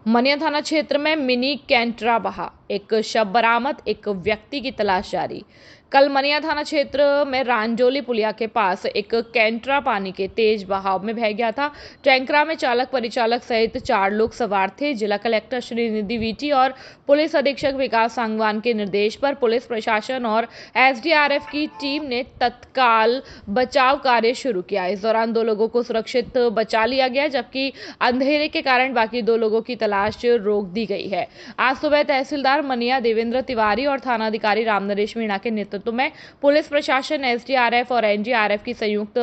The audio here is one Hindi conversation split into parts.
मनिया थाना क्षेत्र में मिनी कैंटरा बहा, एक शव बरामद, एक व्यक्ति की तलाश जारी। कल मनिया थाना क्षेत्र में रांजोली पुलिया के पास एक कैंटरा पानी के तेज बहाव में बह गया था। टैंकरा में चालक परिचालक सहित 4 लोग सवार थे। जिला कलेक्टर श्रीनिधि वीटी और पुलिस अधीक्षक विकास सांगवान के निर्देश पर पुलिस प्रशासन और एसडीआरएफ की टीम ने तत्काल बचाव कार्य शुरू किया। इस दौरान 2 लोगों को सुरक्षित बचा लिया गया, जबकि अंधेरे के कारण बाकी 2 लोगों की तलाश रोक दी गई है। आज सुबह तहसीलदार मनिया देवेंद्र तिवारी और थानाधिकारी रामनरेश मीणा के नेतृत्व में पुलिस प्रशासन, एसडीआरएफ और एनडीआरएफ की संयुक्त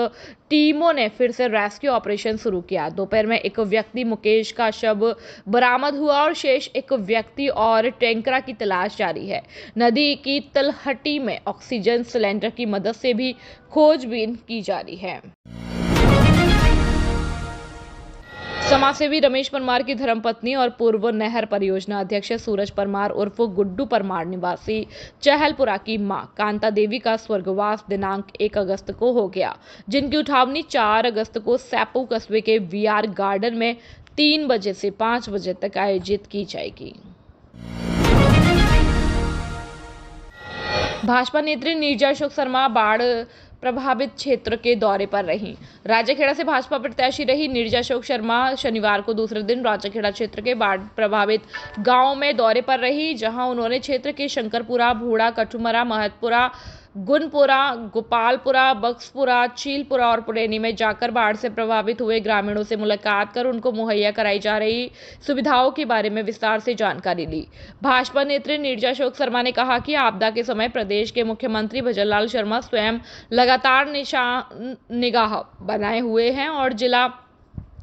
टीमों ने फिर से रेस्क्यू ऑपरेशन शुरू किया। दोपहर में एक व्यक्ति मुकेश का शव बरामद हुआ और शेष एक व्यक्ति और टैंकरा की तलाश जारी है। नदी की तलहटी में ऑक्सीजन सिलेंडर की मदद से भी खोजबीन की जा रही है। समाजसेवी रमेश परमार की धर्मपत्नी और पूर्व नहर परियोजना अध्यक्ष सूरज परमार उर्फ गुड्डू परमार निवासी चहलपुरा की मां कांता देवी का स्वर्गवास दिनांक 1 अगस्त को हो गया, जिनकी उठावनी 4 अगस्त को सैपू कस्बे के वीआर गार्डन में 3 बजे से 5 बजे तक आयोजित की जाएगी। भाजपा नेत्री नीरजा अशोक शर्मा बाढ़ प्रभावित क्षेत्र के दौरे पर रहीं। राजाखेड़ा से भाजपा प्रत्याशी रही नीरजा अशोक शर्मा शनिवार को दूसरे दिन राजाखेड़ा क्षेत्र के बाढ़ प्रभावित गांव में दौरे पर रही, जहां उन्होंने क्षेत्र के शंकरपुरा, भूड़ा, कठुमरा, महतपुरा, गुनपुरा, गोपालपुरा, बक्सपुरा, चीलपुरा और पुरैनी में जाकर बाढ़ से प्रभावित हुए ग्रामीणों से मुलाकात कर उनको मुहैया कराई जा रही सुविधाओं के बारे में विस्तार से जानकारी ली। भाजपा नेत्री नीरजा अशोक शर्मा ने कहा कि आपदा के समय प्रदेश के मुख्यमंत्री भजनलाल शर्मा स्वयं लगातार निगाह बनाए हुए हैं और जिला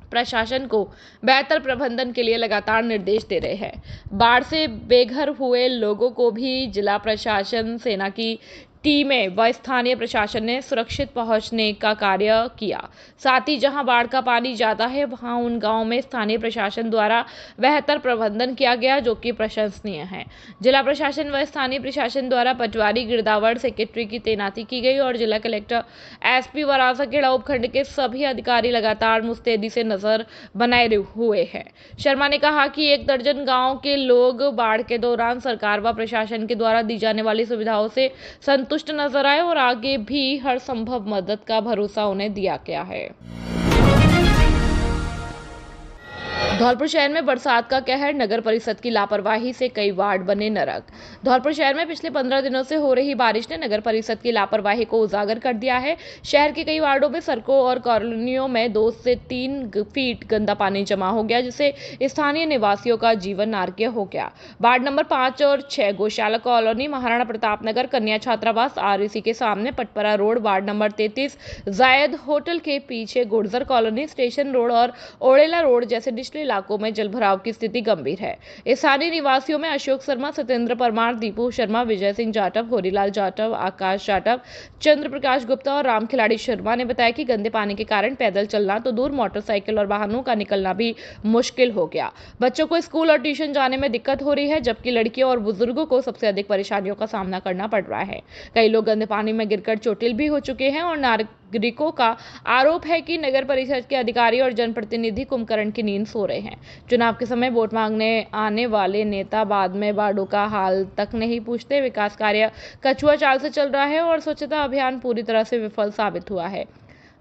प्रशासन को बेहतर प्रबंधन के लिए लगातार निर्देश दे रहे हैं। बाढ़ से बेघर हुए लोगों को भी जिला प्रशासन, सेना की टीमें व स्थानीय प्रशासन ने सुरक्षित पहुंचने का कार्य किया। साथ ही जहां बाढ़ का पानी ज्यादा है, वहां उन गांवों में स्थानीय प्रशासन द्वारा बेहतर प्रबंधन किया गया, जो कि प्रशंसनीय है। जिला प्रशासन व स्थानीय प्रशासन द्वारा पटवारी, गिरदावर, सेक्रेटरी की तैनाती की गई और जिला कलेक्टर, एसपी व राजाखेड़ा उपखंड के सभी अधिकारी लगातार मुस्तैदी से नजर बनाए हुए हैं। शर्मा ने कहा कि 1 दर्जन गाँव के लोग बाढ़ के दौरान सरकार व प्रशासन के द्वारा दी जाने वाली सुविधाओं से संतुष्ट नजर आए और आगे भी हर संभव मदद का भरोसा उन्हें दिया गया है। धौलपुर शहर में बरसात का कहर, नगर परिषद की लापरवाही से कई वार्ड बने नरक। धौलपुर शहर में पिछले 15 दिनों से हो रही बारिश ने नगर परिषद की लापरवाही को उजागर कर दिया है। शहर के कई वार्डों में सड़कों और कॉलोनियों में 2 से 3 फीट गंदा पानी जमा हो गया, जिससे स्थानीय निवासियों का जीवन नारकीय हो गया। वार्ड नंबर 5 और 6 गौशाला कॉलोनी, महाराणा प्रताप नगर, कन्या छात्रावास, आरईसी के सामने पटपरा रोड, वार्ड नंबर 33 जायद होटल के पीछे गुर्जर कॉलोनी, स्टेशन रोड और ओड़ेला रोड जैसे निचले इलाकों में जलभराव की स्थिति गंभीर है। स्थानीय निवासियों में अशोक शर्मा, सत्येंद्र परमार, दीपू शर्मा, विजय सिंह जाटव, होरीलाल जाटव, आकाश जाटव, चंद्र प्रकाश गुप्ता और राम खिलाड़ी शर्मा ने बताया कि गंदे पानी के कारण पैदल चलना तो दूर, मोटरसाइकिल और वाहनों का निकलना भी मुश्किल हो गया। बच्चों को स्कूल और ट्यूशन जाने में दिक्कत हो रही है, जबकि लड़कियों और बुजुर्गों को सबसे अधिक परेशानियों का सामना करना पड़ रहा है। कई लोग गंदे पानी में गिरकर चोटिल भी हो चुके हैं और नागरिकों का आरोप है कि नगर परिषद के अधिकारी और जनप्रतिनिधि कुंभकर्ण की नींद सो रहे हैं। चुनाव के समय वोट मांगने आने वाले नेता बाद में वार्डों का हाल तक नहीं पूछते। विकास कार्य कछुआ चाल से चल रहा है और स्वच्छता अभियान पूरी तरह से विफल साबित हुआ है।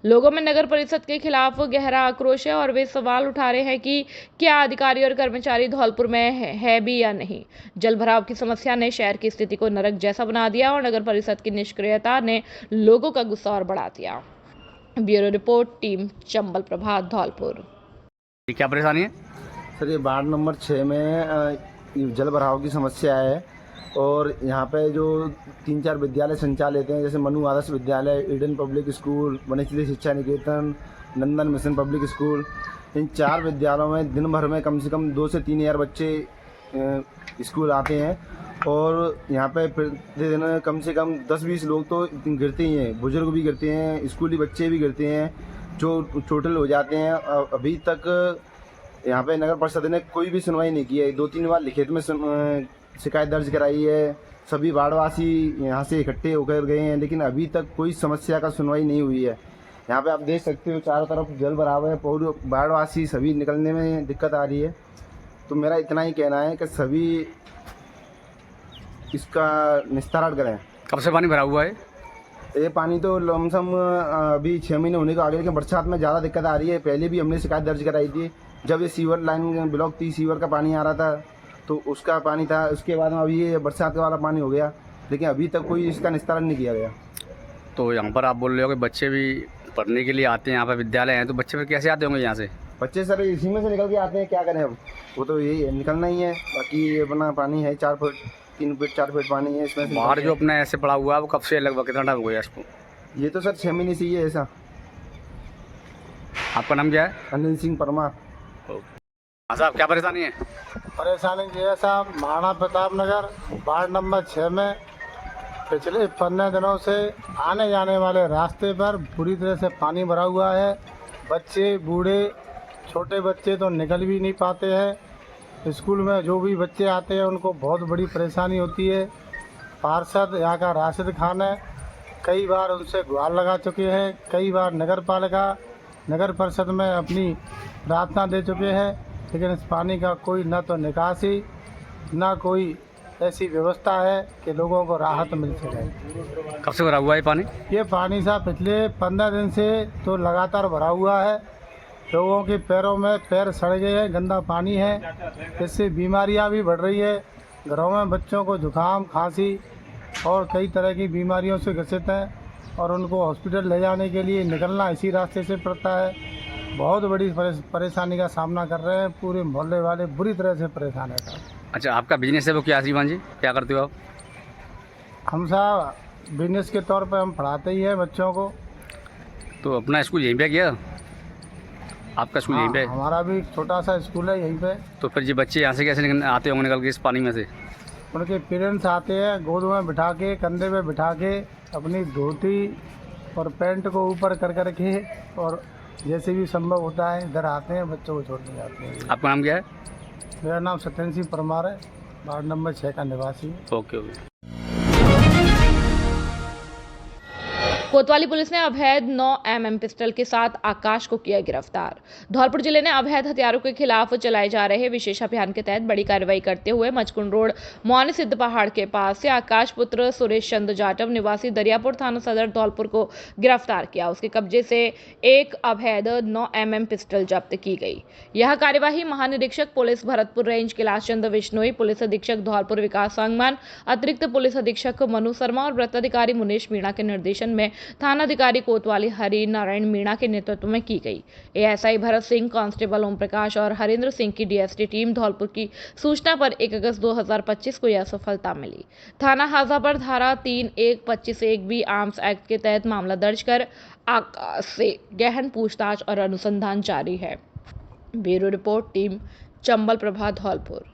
लोगों में नगर परिषद के खिलाफ गहरा आक्रोश है और वे सवाल उठा रहे हैं कि क्या अधिकारी और कर्मचारी धौलपुर में है भी या नहीं। जलभराव की समस्या ने शहर की स्थिति को नरक जैसा बना दिया और नगर परिषद की निष्क्रियता ने लोगों का गुस्सा और बढ़ा दिया। ब्यूरो रिपोर्ट, टीम चंबल प्रभात, धौलपुर। क्या परेशानी है सर? ये वार्ड नंबर 6 में जल भराव की समस्या है और यहाँ पे जो 3-4 विद्यालय संचालित हैं, जैसे Manu Adarsh Vidyalaya, Eden public school, Vanashree शिक्षा निकेतन, नंदन मिशन पब्लिक स्कूल, इन 4 विद्यालयों में दिन भर में कम से कम 2 से 3 हज़ार बच्चे स्कूल आते हैं और यहाँ पे प्रतिदिन कम से कम 10-20 लोग तो गिरते ही हैं, बुजुर्ग भी गिरते हैं, स्कूली बच्चे भी गिरते हैं, जो चोटिल हो जाते हैं। अभी तक यहाँ पे नगर परिषद ने कोई भी सुनवाई नहीं की है। 2-3 बार लिखित में शिकायत दर्ज कराई है, सभी वार्डवासी यहाँ से इकट्ठे होकर गए हैं, लेकिन अभी तक कोई समस्या का सुनवाई नहीं हुई है। यहाँ पे आप देख सकते हो चारों तरफ जल भराव है, पूरे वार्डवासी सभी निकलने में दिक्कत आ रही है। तो मेरा इतना ही कहना है कि सभी इसका निस्तारण करें। कब से पानी भरा हुआ है? ये पानी तो लमसम अभी 6 महीने होने को आगे, लेकिन बरसात में ज़्यादा दिक्कत आ रही है। पहले भी हमने शिकायत दर्ज कराई थी, जब ये सीवर लाइन ब्लॉक थी, सीवर का पानी आ रहा था तो उसका पानी था। उसके बाद में अभी ये बरसात वाला पानी हो गया, लेकिन अभी तक कोई इसका निस्तारण नहीं किया गया। तो यहाँ पर आप बोल रहे हो कि बच्चे भी पढ़ने के लिए आते हैं, यहाँ पर विद्यालय हैं, तो बच्चे फिर कैसे आते होंगे यहाँ से? बच्चे सर इसी में से निकल के आते हैं, क्या करें अब, वो तो यही है, निकलना ही है। बाकी ये अपना पानी है 4 फुट 3 फुट 4 फुट पानी है इसमें से। बाहर जो अपना ऐसे पड़ा हुआ है वो कब से लगभग कितना टाइम हो गया इसको? ये तो सर 6 महीने से ही है ऐसा। आपका नाम क्या है? अनिल सिंह परमार। हाँ साहब, क्या परेशानी है? परेशानी ये है साहब, महाराणा प्रताप नगर वार्ड नंबर 6 में पिछले 15 दिनों से आने जाने वाले रास्ते पर बुरी तरह से पानी भरा हुआ है। बच्चे बूढ़े छोटे बच्चे तो निकल भी नहीं पाते हैं। स्कूल में जो भी बच्चे आते हैं उनको बहुत बड़ी परेशानी होती है। पार्षद यहाँ का राशिद खान है, कई बार उनसे गुहार लगा चुके हैं, कई बार नगर पालिका नगर परिषद में अपनी प्रार्थना दे चुके हैं, लेकिन इस पानी का कोई न तो निकासी न कोई ऐसी व्यवस्था है कि लोगों को राहत मिल सके। कब से भरा हुआ है पानी? ये पानी साहब पिछले 15 दिन से तो लगातार भरा हुआ है। लोगों के पैरों में पैर सड़ गए हैं, गंदा पानी है, इससे बीमारियां भी बढ़ रही है। घरों में बच्चों को जुकाम खांसी और कई तरह की बीमारियों से ग्रसित हैं और उनको हॉस्पिटल ले जाने के लिए निकलना इसी रास्ते से पड़ता है। बहुत बड़ी परेशानी का सामना कर रहे हैं, पूरे मोहल्ले वाले बुरी तरह से परेशान है। अच्छा, आपका बिजनेस है वो क्या श्रीमान जी, क्या करते हो आप? हम साहब बिजनेस के तौर पर हम पढ़ाते ही हैं बच्चों को। तो अपना स्कूल यहीं पे गया? आपका स्कूल यहीं पे? हमारा भी छोटा सा स्कूल है यहीं पे। तो फिर ये बच्चे यहाँ से कैसे आते होंगे निकल के इस पानी में से? उनके पेरेंट्स आते हैं, गोद में बिठा के कंधे पे बिठा के अपनी धोती और पैंट को ऊपर कर कर के और जैसे भी संभव होता है इधर आते हैं, बच्चों को छोड़ने जाते हैं। आपका नाम क्या है? मेरा नाम सत्येंद्र सिंह परमार है, वार्ड नंबर 6 का निवासी हूँ। Okay okay. कोतवाली पुलिस ने अवैध 9 mm पिस्टल के साथ आकाश को किया गिरफ्तार। धौलपुर जिले ने अवैध हथियारों के खिलाफ चलाए जा रहे विशेष अभियान के तहत बड़ी कार्रवाई करते हुए मचकुंड रोड मौनी सिद्ध पहाड़ के पास से आकाश पुत्र सुरेश चंद्र जाटव निवासी दरियापुर थाना सदर धौलपुर को गिरफ्तार किया। उसके कब्जे से एक अवैध 9 mm पिस्टल जब्त की गई। यह कार्यवाही महानिरीक्षक police Bharatpur range Kailash Chandra Bishnoi, police अधीक्षक धौलपुर विकास सांगमान, अतिरिक्त पुलिस अधीक्षक मनु शर्मा और वृत्ताधिकारी मुनेश मीणा के निर्देशन में थानाधिकारी कोतवाली हरि नारायण मीणा के नेतृत्व में की गई। एएसआई भरत सिंह, कांस्टेबल ओम प्रकाश और हरेंद्र सिंह की डीएसटी टीम धौलपुर की सूचना पर 1 अगस्त 2025 को यह सफलता मिली। थाना हाजा पर धारा 3(1)25(1)B आर्म्स एक्ट के तहत मामला दर्ज कर आकाश से गहन पूछताछ और अनुसंधान जारी है। Bureau report, team Chambal Prabha, Dholpur.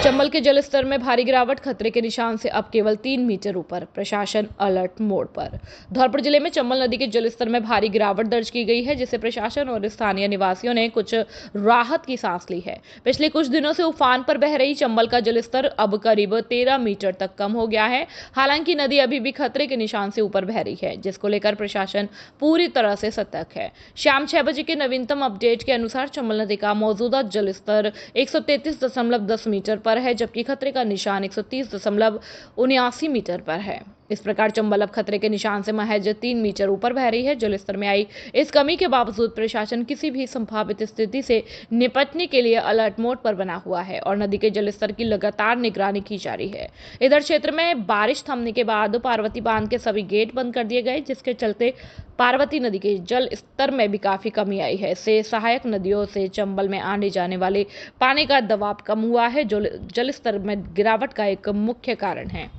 Chambal के जलस्तर में भारी गिरावट, खतरे के निशान से अब केवल 3 मीटर ऊपर, प्रशासन अलर्ट मोड पर। धौलपुर जिले में चंबल नदी के जलस्तर में भारी गिरावट दर्ज की गई है, जिससे प्रशासन और स्थानीय निवासियों ने कुछ राहत की सांस ली है। पिछले कुछ दिनों से उफान पर बह रही चंबल का जलस्तर अब करीब 13 मीटर तक कम हो गया है। हालांकि नदी अभी भी खतरे के निशान से ऊपर बह रही है, जिसको लेकर प्रशासन पूरी तरह से सतर्क है। शाम 6 बजे के नवीनतम अपडेट के अनुसार चंबल नदी का मौजूदा जलस्तर 133.10 मीटर पर है, जबकि खतरे का निशान 130.79 मीटर पर है। इस प्रकार चंबल अब खतरे के निशान से महज 3 मीटर ऊपर बह रही है। जलस्तर में आई इस कमी के बावजूद प्रशासन किसी भी संभावित स्थिति से निपटने के लिए अलर्ट मोड पर बना हुआ है और नदी के जलस्तर की लगातार निगरानी की जा रही है। इधर क्षेत्र में बारिश थमने के बाद पार्वती बांध के सभी गेट बंद कर दिए गए, जिसके चलते पार्वती नदी के जल स्तर में भी काफी कमी आई है। इससे सहायक नदियों से चंबल में आने जाने वाले पानी का दबाव कम हुआ है, जो जलस्तर में गिरावट का एक मुख्य कारण है।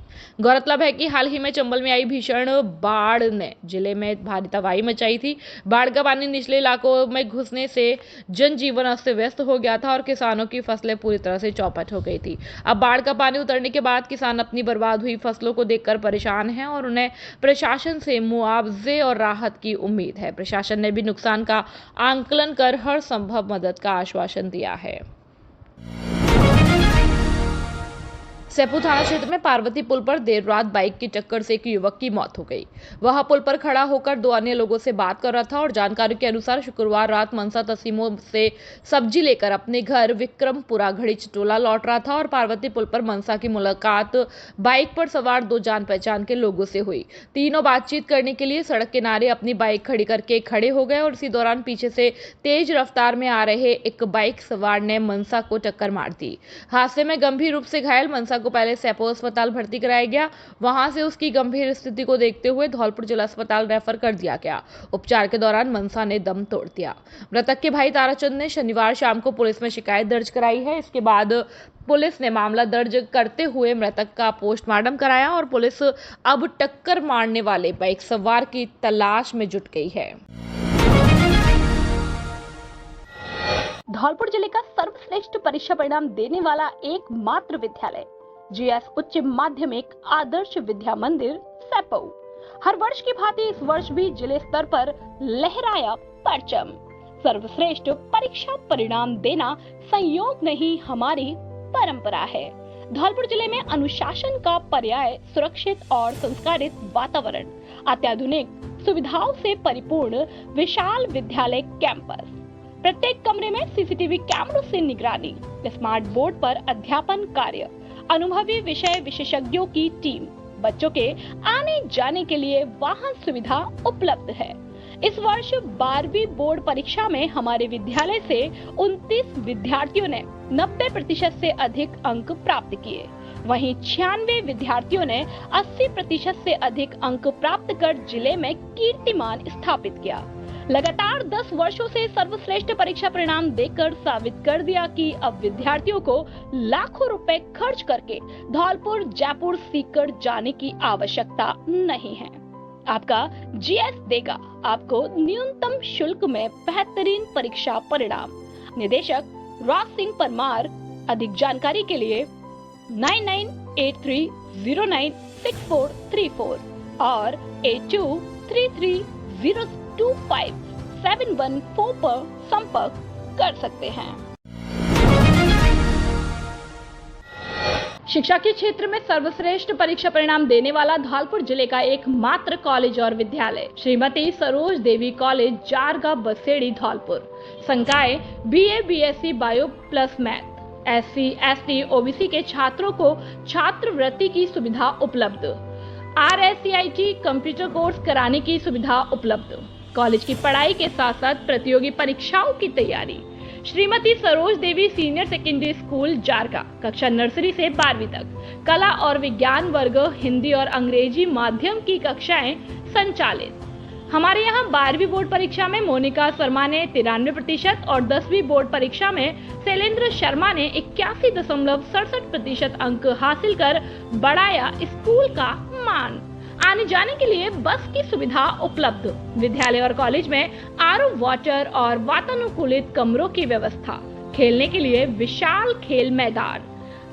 गौरतलब है कि हाल ही में चंबल में आई भीषण बाढ़ ने जिले में भारी तबाही मचाई थी। बाढ़ का पानी निचले इलाकों में घुसने से जनजीवन अस्त व्यस्त हो गया था और किसानों की फसलें पूरी तरह से चौपट हो गई थी। अब बाढ़ का पानी उतरने के बाद किसान अपनी बर्बाद हुई फसलों को देखकर परेशान हैं और उन्हें प्रशासन से मुआवजे और राहत की उम्मीद है। प्रशासन ने भी नुकसान का आंकलन कर हर संभव मदद का आश्वासन दिया है। सेपू थाना क्षेत्र में पार्वती पुल पर देर रात बाइक की टक्कर से एक युवक की मौत हो गई। वह पुल पर खड़ा होकर दो अन्य लोगों से बात कर रहा था और जानकारी के अनुसार शुक्रवार रात मनसा तस्सीमों से सब्जी लेकर अपने घर विक्रमपुरा घड़ी चटोला लौट रहा था और पार्वती पुल पर मनसा की मुलाकात बाइक पर सवार दो जान पहचान के लोगों से हुई। तीनों बातचीत करने के लिए सड़क किनारे अपनी बाइक खड़ी करके खड़े हो गए और इसी दौरान पीछे से तेज रफ्तार में आ रहे एक बाइक सवार ने मनसा को टक्कर मार दी। हादसे में गंभीर रूप से घायल मनसा को पहले सेपो अस्पताल भर्ती कराया गया। वहां से उसकी गंभीर स्थिति को देखते हुए धौलपुर जिला अस्पताल रेफर कर दिया गया। उपचार के दौरान मनसा ने दम तोड़ दिया। मृतक के भाई ताराचंद ने शनिवार शाम को पुलिस में शिकायत दर्ज कराई है। इसके बाद पुलिस ने मामला दर्ज करते हुए मृतक का पोस्टमार्टम कराया और पुलिस अब टक्कर मारने वाले बाइक सवार की तलाश में जुट गई है। धौलपुर जिले का सर्वश्रेष्ठ परीक्षा परिणाम देने वाला एकमात्र विद्यालय जीएस उच्च माध्यमिक आदर्श विद्या मंदिर सेपो हर वर्ष की भांति इस वर्ष भी जिले स्तर पर लहराया परचम। सर्वश्रेष्ठ परीक्षा परिणाम देना संयोग नहीं, हमारी परंपरा है। धौलपुर जिले में अनुशासन का पर्याय सुरक्षित और संस्कारित वातावरण, अत्याधुनिक सुविधाओं से परिपूर्ण विशाल विद्यालय कैंपस, प्रत्येक कमरे में सीसीटीवी कैमरों से निगरानी, स्मार्ट बोर्ड पर अध्यापन कार्य, अनुभवी विषय विशेषज्ञों की टीम, बच्चों के आने जाने के लिए वाहन सुविधा उपलब्ध है। इस वर्ष 12वीं बोर्ड परीक्षा में हमारे विद्यालय से 29 विद्यार्थियों ने 90% से अधिक अंक प्राप्त किए। वहीं 96 विद्यार्थियों ने 80% से अधिक अंक प्राप्त कर जिले में कीर्तिमान स्थापित किया। लगातार 10 वर्षों से सर्वश्रेष्ठ परीक्षा परिणाम देकर साबित कर दिया कि अब विद्यार्थियों को लाखों रुपए खर्च करके धौलपुर जयपुर सीकर जाने की आवश्यकता नहीं है। आपका जीएस देगा आपको न्यूनतम शुल्क में बेहतरीन परीक्षा परिणाम। निदेशक राज सिंह परमार। अधिक जानकारी के लिए 9983096434 और 8233025714 पर संपर्क कर सकते हैं। शिक्षा के क्षेत्र में सर्वश्रेष्ठ परीक्षा परिणाम देने वाला धौलपुर जिले का एकमात्र कॉलेज और विद्यालय श्रीमती सरोज देवी कॉलेज जारगा बसेड़ी धौलपुर। संकाय BA BSc bio plus math, SC ST OBC के छात्रों को छात्रवृत्ति की सुविधा उपलब्ध, RSCIT कंप्यूटर कोर्स कराने की सुविधा उपलब्ध। कॉलेज की पढ़ाई के साथ साथ प्रतियोगी परीक्षाओं की तैयारी। श्रीमती सरोज देवी सीनियर सेकेंडरी स्कूल जारगा, कक्षा नर्सरी से 12वीं तक, कला और विज्ञान वर्ग, हिंदी और अंग्रेजी माध्यम की कक्षाएं संचालित। हमारे यहाँ 12वीं बोर्ड परीक्षा में मोनिका शर्मा ने 93% और 10वीं बोर्ड परीक्षा में शैलेंद्र शर्मा ने 81.67% अंक हासिल कर बढ़ाया स्कूल का मान। आने जाने के लिए बस की सुविधा उपलब्ध। विद्यालय और कॉलेज में RO वाटर और वातानुकूलित कमरों की व्यवस्था। खेलने के लिए विशाल खेल मैदान।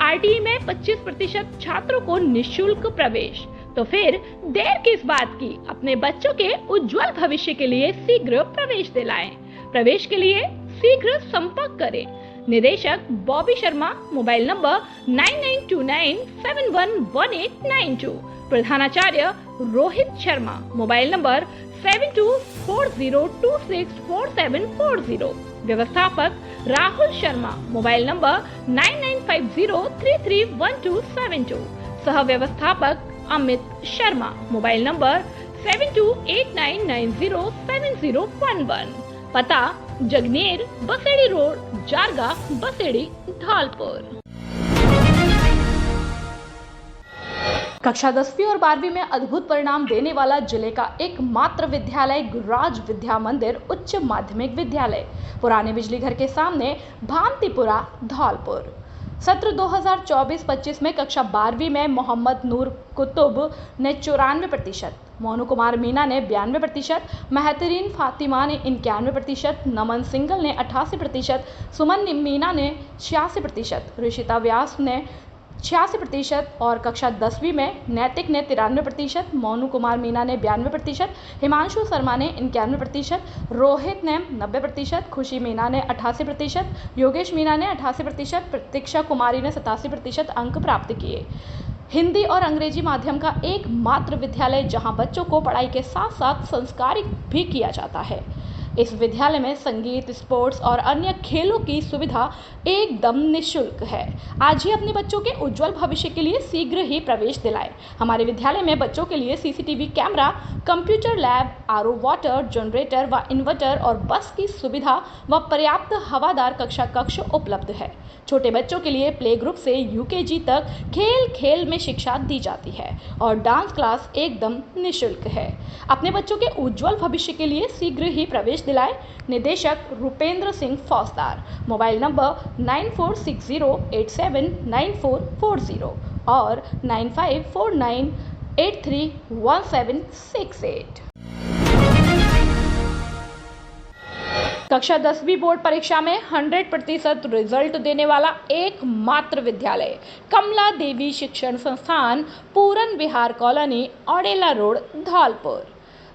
RTE में 25% छात्रों को निःशुल्क प्रवेश। तो फिर देर किस बात की, अपने बच्चों के उज्जवल भविष्य के लिए शीघ्र प्रवेश दिलाएं। प्रवेश के लिए शीघ्र संपर्क करें। निदेशक बॉबी शर्मा, मोबाइल नंबर 9929711892। प्रधानाचार्य रोहित शर्मा, मोबाइल नंबर 7240264740। व्यवस्थापक राहुल शर्मा, मोबाइल नंबर 9950331272। सह व्यवस्थापक अमित शर्मा, मोबाइल नंबर 7289907011। पता जगनेर बसेड़ी रोड, जारगा बसेड़ी धौलपुर। कक्षा 10वीं और 12वीं में अद्भुत परिणाम देने वाला जिले का एकमात्र विद्यालय गुरुराज विद्या मंदिर उच्च माध्यमिक विद्यालय, पुराने बिजली घर के सामने, भांतिपुरा धौलपुर। सत्र 2024-25 में कक्षा 12वीं में मोहम्मद नूर कुतुब ने 94%, मोनू कुमार मीना ने 92%, महतरीन फातिमा ने 91%, नमन सिंगल ने 88%, सुमन मीना ने 86%, ऋषिता व्यास ने 86% और कक्षा 10वीं में नैतिक ने 93%, मोनू कुमार मीना ने 92%, हिमांशु शर्मा ने 91%, रोहित ने 90%, खुशी मीना ने 88%, योगेश मीना ने 88%, प्रतीक्षा कुमारी ने 87% अंक प्राप्त किए। हिंदी और अंग्रेजी माध्यम का एकमात्र विद्यालय जहां बच्चों को पढ़ाई के साथ साथ संस्कारित भी किया जाता है। इस विद्यालय में संगीत, स्पोर्ट्स और अन्य खेलों की सुविधा एकदम निःशुल्क है। आज ही अपने बच्चों के उज्जवल भविष्य के लिए शीघ्र ही प्रवेश दिलाएं। हमारे विद्यालय में बच्चों के लिए CCTV camera, computer lab, RO water, generator व इन्वर्टर और बस की सुविधा व पर्याप्त हवादार कक्ष उपलब्ध है। छोटे बच्चों के लिए प्ले ग्रुप से यूकेजी तक खेल खेल में शिक्षा दी जाती है और डांस क्लास एकदम निःशुल्क है। अपने बच्चों के उज्जवल भविष्य के लिए शीघ्र ही प्रवेश दिलाएं। निदेशक रुपेंद्र सिंह फौजदार, मोबाइल नंबर 9460879440 और 9549831768। कक्षा 10वीं बोर्ड परीक्षा में 100% रिजल्ट देने वाला एकमात्र विद्यालय कमला देवी शिक्षण संस्थान, पूरन विहार कॉलोनी, औडेला रोड, धौलपुर।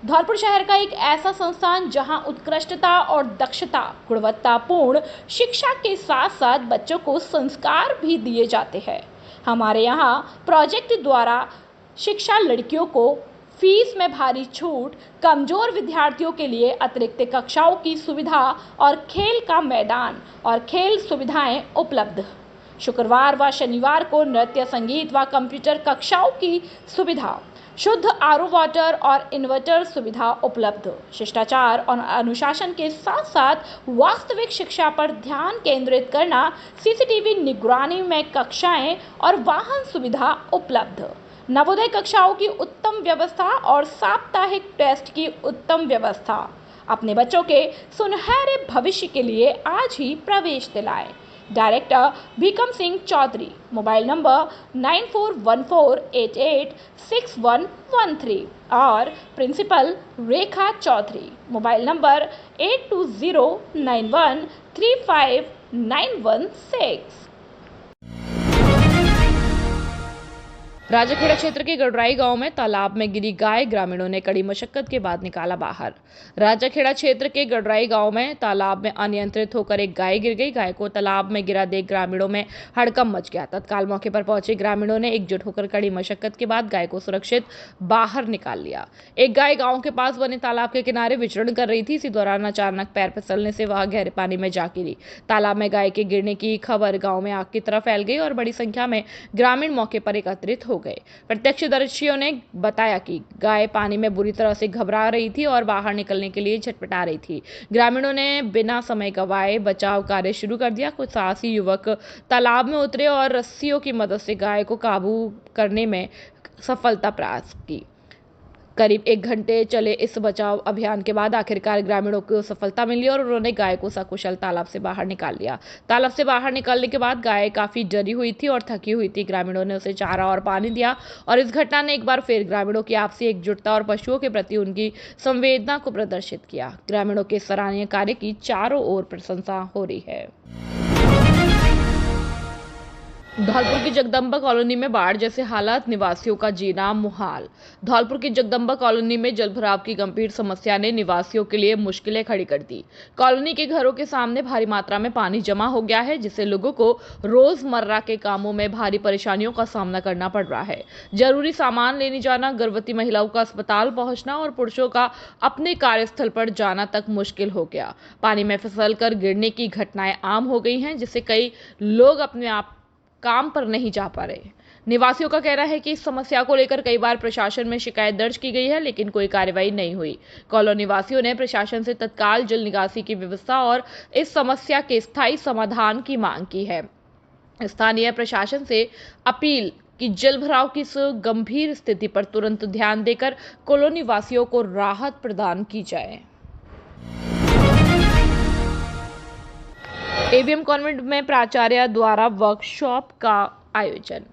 धौलपुर शहर का एक ऐसा संस्थान जहां उत्कृष्टता और दक्षता, गुणवत्तापूर्ण शिक्षा के साथ साथ बच्चों को संस्कार भी दिए जाते हैं। हमारे यहाँ प्रोजेक्ट द्वारा शिक्षा, लड़कियों को फीस में भारी छूट, कमजोर विद्यार्थियों के लिए अतिरिक्त कक्षाओं की सुविधा और खेल का मैदान और खेल सुविधाएं उपलब्ध। शुक्रवार व शनिवार को नृत्य, संगीत व कंप्यूटर कक्षाओं की सुविधा, शुद्ध आरओ वाटर और इन्वर्टर सुविधा उपलब्ध। शिष्टाचार और अनुशासन के साथ साथ वास्तविक शिक्षा पर ध्यान केंद्रित करना, सीसीटीवी निगरानी में कक्षाएं और वाहन सुविधा उपलब्ध। नवोदय कक्षाओं की उत्तम व्यवस्था और साप्ताहिक टेस्ट की उत्तम व्यवस्था। अपने बच्चों के सुनहरे भविष्य के लिए आज ही प्रवेश दिलाएं। Director Bhikam Singh Chaudhary, mobile number 9414886113 और principal Rekha Chaudhary, mobile number 8209135916। Rajakhera क्षेत्र के गडराई गांव में तालाब में गिरी गाय ग्रामीणों ने कड़ी मशक्कत के बाद निकाला बाहर। राजाखेड़ा क्षेत्र के गडराई गांव में तालाब में अनियंत्रित होकर एक गाय गिर गई। गाय को तालाब में गिरा देख ग्रामीणों में हड़कंप मच गया। तत्काल मौके पर पहुंचे ग्रामीणों ने एकजुट होकर कड़ी मशक्कत के बाद गाय को सुरक्षित बाहर निकाल लिया। एक गाय गाँव के पास बने तालाब के किनारे विचरण कर रही थी। इसी दौरान अचानक पैर फिसलने से वह गहरे पानी में जा गिरी। तालाब में गाय के गिरने की खबर गाँव में आग की तरह फैल गई और बड़ी संख्या में ग्रामीण मौके पर एकत्रित हो गए। प्रत्यक्षदर्शियों ने बताया कि गाय पानी में बुरी तरह से घबरा रही थी और बाहर निकलने के लिए छटपटा रही थी। ग्रामीणों ने बिना समय गंवाए बचाव कार्य शुरू कर दिया। कुछ साहसी युवक तालाब में उतरे और रस्सियों की मदद से गाय को काबू करने में सफलता प्राप्त की। करीब 1 घंटे चले इस बचाव अभियान के बाद आखिरकार ग्रामीणों को सफलता मिली और उन्होंने गाय को सकुशल तालाब से बाहर निकाल लिया। तालाब से बाहर निकालने के बाद गाय काफी डरी हुई थी और थकी हुई थी। ग्रामीणों ने उसे चारा और पानी दिया और इस घटना ने एक बार फिर ग्रामीणों की आपसी एकजुटता और पशुओं के प्रति उनकी संवेदना को प्रदर्शित किया। ग्रामीणों के सराहनीय कार्य की चारों ओर प्रशंसा हो रही है। धौलपुर की जगदम्बा कॉलोनी में बाढ़ जैसे हालात, निवासियों का जीना मुहाल। धौलपुर की जगदम्बा कॉलोनी में जलभराव की गंभीर समस्या ने निवासियों के लिए मुश्किलें खड़ी कर दी। कॉलोनी के घरों के सामने भारी मात्रा में पानी जमा हो गया है, जिससे लोगों को रोजमर्रा के कामों में भारी परेशानियों का सामना करना पड़ रहा है। जरूरी सामान लेने जाना, गर्भवती महिलाओं का अस्पताल पहुंचना और पुरुषों का अपने कार्यस्थल पर जाना तक मुश्किल हो गया। पानी में फिसलकर गिरने की घटनाएं आम हो गई हैं, जिससे कई लोग अपने आप काम पर नहीं जा पा रहे। निवासियों का कहना है कि इस समस्या को लेकर कई बार प्रशासन में शिकायत दर्ज की गई है, लेकिन कोई कार्रवाई नहीं हुई। कॉलोनी निवासियों ने प्रशासन से तत्काल जल निकासी की व्यवस्था और इस समस्या के स्थायी समाधान की मांग की है। स्थानीय प्रशासन से अपील कि जलभराव की इस गंभीर स्थिति पर तुरंत ध्यान देकर कॉलोनी वासियों को राहत प्रदान की जाए। एवीएम कॉन्वेंट में प्राचार्य द्वारा वर्कशॉप का आयोजन।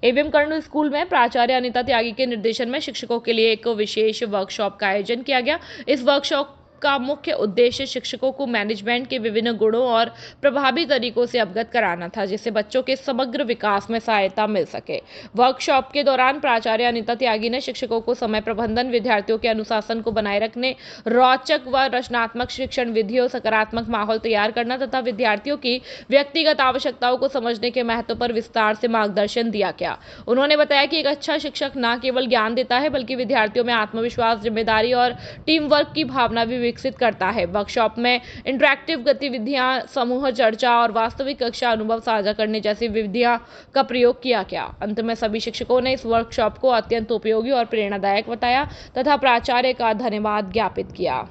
एवीएम कॉन्वेंट स्कूल में प्राचार्य अनिता त्यागी के निर्देशन में शिक्षकों के लिए एक विशेष वर्कशॉप का आयोजन किया गया। इस वर्कशॉप का मुख्य उद्देश्य शिक्षकों को मैनेजमेंट के विभिन्न गुणों और प्रभावी तरीकों से अवगत कराना था, जिससे बच्चों के समग्र विकास में सहायता मिल सके। वर्कशॉप के दौरान प्राचार्य अनिता त्यागी ने शिक्षकों को समय प्रबंधन, विद्यार्थियों के अनुशासन को बनाए रखने, रोचक व रचनात्मक शिक्षण विधियों, सकारात्मक माहौल तैयार करना तथा विद्यार्थियों की व्यक्तिगत आवश्यकताओं को समझने के महत्व पर विस्तार से मार्गदर्शन दिया गया। उन्होंने बताया कि एक अच्छा शिक्षक न केवल ज्ञान देता है बल्कि विद्यार्थियों में आत्मविश्वास, जिम्मेदारी और टीम वर्क की भावना भी विकसित करता है। वर्कशॉप में इंटरैक्टिव गतिविधियां, समूह चर्चा और वास्तविक कक्षा अनुभव साझा करने जैसी विधियां का प्रयोग किया गया। अंत में सभी शिक्षकों ने इस वर्कशॉप को अत्यंत उपयोगी और प्रेरणादायक बताया तथा प्राचार्य का धन्यवाद ज्ञापित किया।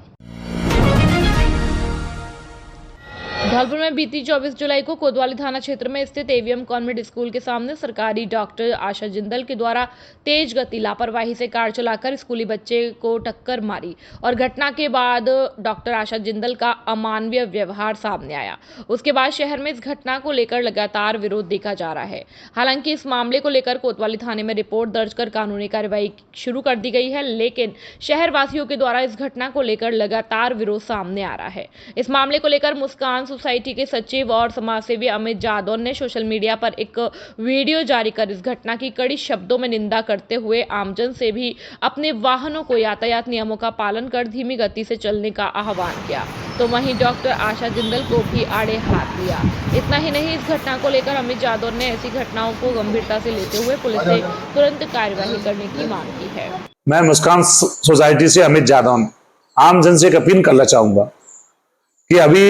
धौलपुर में बीती 24 जुलाई को कोतवाली थाना क्षेत्र में स्थित एवीएम कॉन्वेंट स्कूल के सामने सरकारी डॉक्टर आशा जिंदल के द्वारा तेज गति लापरवाही से कार चलाकर स्कूली बच्चे को टक्कर मारी और घटना के बाद डॉक्टर आशा जिंदल का अमानवीय व्यवहार सामने आया। उसके बाद शहर में इस घटना को लेकर लगातार विरोध देखा जा रहा है। हालांकि इस मामले को लेकर कोतवाली थाने में रिपोर्ट दर्ज कर कानूनी कार्रवाई शुरू कर दी गई है, लेकिन शहर वासियों के द्वारा इस घटना को लेकर लगातार विरोध सामने आ रहा है। इस मामले को लेकर मुस्कान सोसाइटी के सचिव और समाजसेवी अमित जादव ने सोशल मीडिया पर एक वीडियो जारी कर इस घटना की कड़ी शब्दों में निंदा करते हुए आमजन से भी अपने वाहनों को यातायात नियमों का पालन कर धीमी गति से चलने का आह्वान किया। तो वहीं डॉक्टर आशा जिंदल को भी आड़े हाथ लिया। इतना ही नहीं, इस घटना को लेकर अमित जादव ने ऐसी घटनाओं को गंभीरता से लेते हुए पुलिस से तुरंत कार्यवाही करने की मांग की है। मैं मुस्कान सोसाइटी से अमित जादव आमजन से एक अपील करना चाहूंगा कि अभी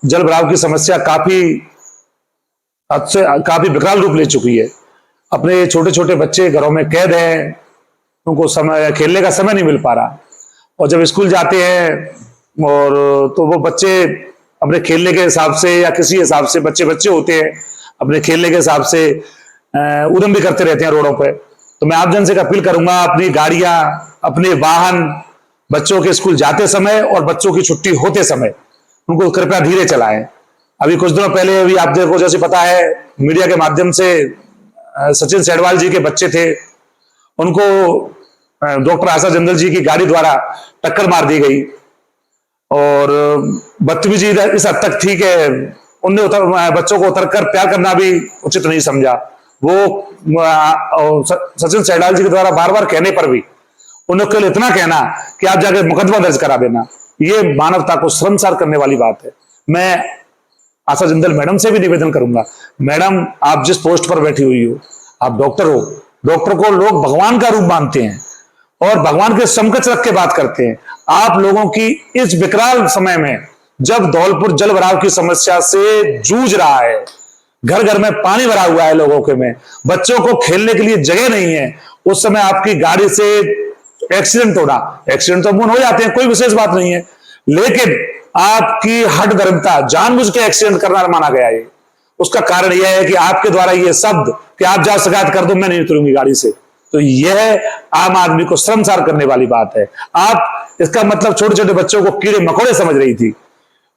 जल भराव की समस्या काफी विकराल रूप ले चुकी है। अपने छोटे छोटे बच्चे घरों में कैद हैं, उनको खेलने का समय नहीं मिल पा रहा, और जब स्कूल जाते हैं और तो वो बच्चे अपने खेलने के हिसाब से या किसी हिसाब से बच्चे होते हैं, अपने खेलने के हिसाब से उद्यम भी करते रहते हैं रोडों पे। तो मैं आप जन से अपील करूंगा, अपनी गाड़ियां, अपने वाहन बच्चों के स्कूल जाते समय और बच्चों की छुट्टी होते समय उनको कृपया धीरे चलाएं। अभी कुछ दिनों पहले अभी आप देखो, जैसे पता है मीडिया के माध्यम से सचिन सेडवाल जी के बच्चे थे, उनको डॉक्टर आशा जिंदल जी की गाड़ी द्वारा टक्कर मार दी गई और बदतमीजी इस हद तक थी कि उनने बच्चों को उतरकर प्यार करना भी उचित नहीं समझा। वो सचिन सेडवाल जी के द्वारा बार बार कहने पर भी उन्हें केवल इतना कहना कि आप जाकर मुकदमा दर्ज करा देना, ये मानवता को शर्मसार करने वाली बात है। मैं आशा जिंदल मैडम से भी निवेदन करूंगा, मैडम आप जिस पोस्ट पर बैठी हुई हो, आप डॉक्टर हो, डॉक्टर को लोग भगवान का रूप मानते हैं और भगवान के समकक्ष रख के बात करते हैं। आप लोगों की इस विकराल समय में जब धौलपुर जल भराव की समस्या से जूझ रहा है, घर घर में पानी भरा हुआ है, लोगों के में बच्चों को खेलने के लिए जगह नहीं है, उस समय आपकी गाड़ी से एक्सीडेंट तो अमूमन हो जाते हैं, कोई विशेष बात नहीं है, लेकिन आपकी हठधर्मिता, जानबूझ के एक्सीडेंट करना माना गया है। उसका कारण यह है कि आपके द्वारा ये शब्द कि आप जाओ शिकायत कर दो, मैं नहीं उतरूंगी गाड़ी से, तो यह आम आदमी को शर्मसार करने वाली बात है। आप इसका मतलब छोटे छोटे बच्चों को कीड़े मकोड़े समझ रही थी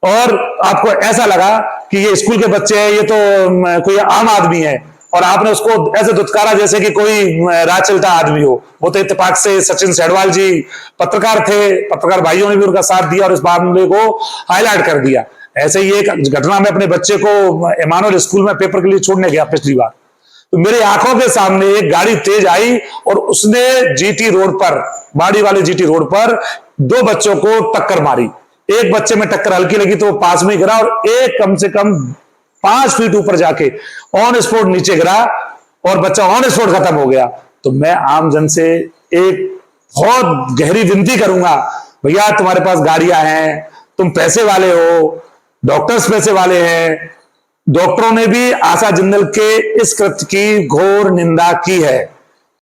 और आपको ऐसा लगा कि ये स्कूल के बच्चे हैं, ये तो कोई आम आदमी है, और आपने उसको ऐसे दुत्कारा जैसे कि कोई राह चलता आदमी हो। वो तो इत्तेफाक से सचिन सेडवाल जी पत्रकार थे, पत्रकार भाइयों ने भी उनका साथ दिया और इस मामले को हाईलाइट कर दिया। ऐसे ही एक घटना में अपने बच्चे को इमानुएल स्कूल में पेपर के लिए छोड़ने गया पिछली बार, तो मेरे आंखों के सामने एक गाड़ी तेज आई और उसने जीटी रोड पर, बाड़ी वाले जीटी रोड पर दो बच्चों को टक्कर मारी। एक बच्चे में टक्कर हल्की लगी तो वो पास में गिरा और एक कम से कम 5 फीट ऊपर जाके ऑन स्पॉट नीचे गिरा और बच्चा ऑन स्पॉट खत्म हो गया। तो मैं आम जन से एक बहुत गहरी विनती करूंगा, भैया तुम्हारे पास गाड़ियां हैं, तुम पैसे वाले हो, डॉक्टर्स पैसे वाले हैं। डॉक्टरों ने भी आशा जिंदल के इस कृत्य की घोर निंदा की है।